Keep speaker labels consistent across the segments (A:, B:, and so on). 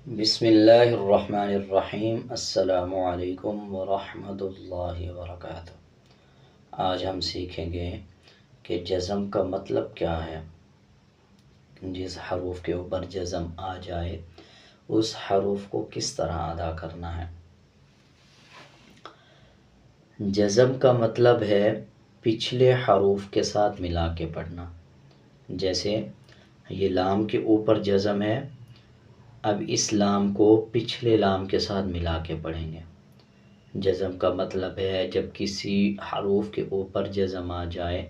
A: بسم اللہ الرحمن الرحیم۔ السلام علیکم ورحمۃ اللہ وبرکاتہ۔ آج ہم سیکھیں گے کہ جزم کا مطلب کیا ہے۔ جس حروف کے اوپر جزم آ جائے اس حروف کو کس طرح ادا کرنا ہے۔ جزم کا مطلب ہے پچھلے حروف کے ساتھ ملا کے پڑھنا۔ جیسے یہ لام کے اوپر جزم ہے، اب اس لام کو پچھلے لام کے ساتھ ملا کے پڑھیں گے۔ جزم کا مطلب ہے جب کسی حروف کے اوپر جزم آ جائے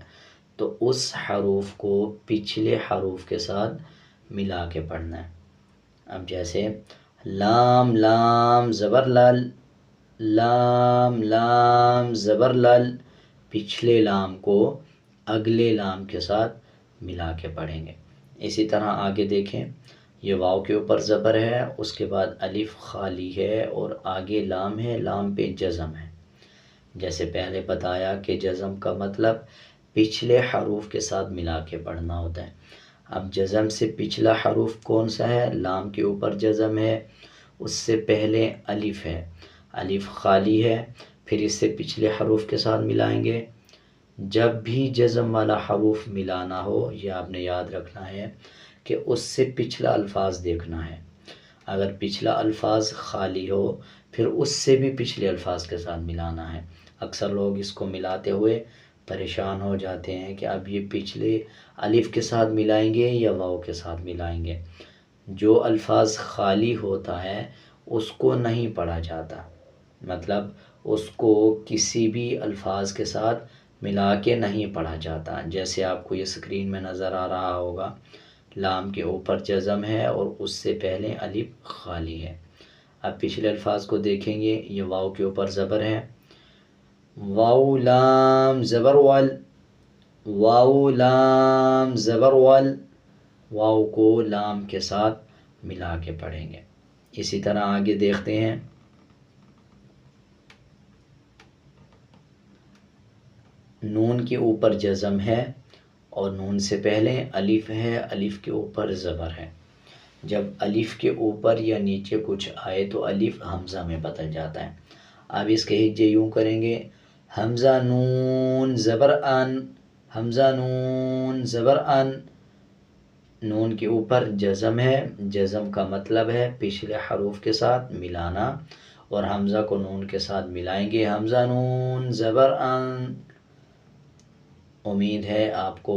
A: تو اس حروف کو پچھلے حروف کے ساتھ ملا کے پڑھنا ہے۔ اب جیسے لام لام زبر لال، لام لام زبر لال، پچھلے لام کو اگلے لام کے ساتھ ملا کے پڑھیں گے۔ اسی طرح آگے دیکھیں، یہ واو کے اوپر زبر ہے، اس کے بعد الف خالی ہے اور آگے لام ہے، لام پہ جزم ہے۔ جیسے پہلے بتایا کہ جزم کا مطلب پچھلے حروف کے ساتھ ملا کے پڑھنا ہوتا ہے۔ اب جزم سے پچھلا حروف کون سا ہے؟ لام کے اوپر جزم ہے، اس سے پہلے الف ہے، الف خالی ہے، پھر اس سے پچھلے حروف کے ساتھ ملائیں گے۔ جب بھی جزم والا حروف ملانا ہو یہ آپ نے یاد رکھنا ہے کہ اس سے پچھلا الفاظ دیکھنا ہے۔ اگر پچھلا الفاظ خالی ہو پھر اس سے بھی پچھلے الفاظ کے ساتھ ملانا ہے۔ اکثر لوگ اس کو ملاتے ہوئے پریشان ہو جاتے ہیں کہ اب یہ پچھلے الف کے ساتھ ملائیں گے یا واو کے ساتھ ملائیں گے۔ جو الفاظ خالی ہوتا ہے اس کو نہیں پڑھا جاتا، مطلب اس کو کسی بھی الفاظ کے ساتھ ملا کے نہیں پڑھا جاتا۔ جیسے آپ کو یہ اسکرین میں نظر آ رہا ہوگا، لام کے اوپر جزم ہے اور اس سے پہلے الف خالی ہے۔ اب پچھلے الفاظ کو دیکھیں گے، یہ واو کے اوپر زبر ہے، واو لام زبر وال، واو لام زبر وال، واو کو لام کے ساتھ ملا کے پڑھیں گے۔ اسی طرح آگے دیکھتے ہیں، نون کے اوپر جزم ہے اور نون سے پہلے الف ہے، الف کے اوپر زبر ہے۔ جب الف کے اوپر یا نیچے کچھ آئے تو الف حمزہ میں بدل جاتا ہے۔ اب اس کے ہجے یوں کریں گے، حمزہ نون زبر ان، حمزہ نون زبر ان، نون کے اوپر جزم ہے، جزم کا مطلب ہے پچھلے حروف کے ساتھ ملانا، اور حمزہ کو نون کے ساتھ ملائیں گے، حمزہ نون زبر ان۔ امید ہے آپ کو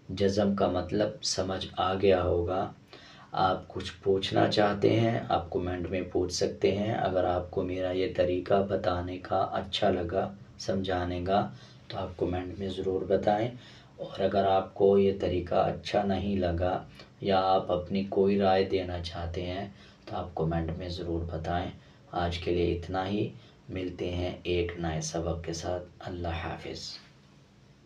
A: جزم کا مطلب سمجھ آ گیا ہوگا۔ آپ کچھ پوچھنا چاہتے ہیں آپ کومنٹ میں پوچھ سکتے ہیں۔ اگر آپ کو میرا یہ طریقہ بتانے کا اچھا لگا، سمجھانے کا، تو آپ کومنٹ میں ضرور بتائیں، اور اگر آپ کو یہ طریقہ اچھا نہیں لگا یا آپ اپنی کوئی رائے دینا چاہتے ہیں تو آپ کومنٹ میں ضرور بتائیں۔ آج کے لیے اتنا ہی، ملتے ہیں ایک نئے سبق کے ساتھ۔ اللہ حافظ۔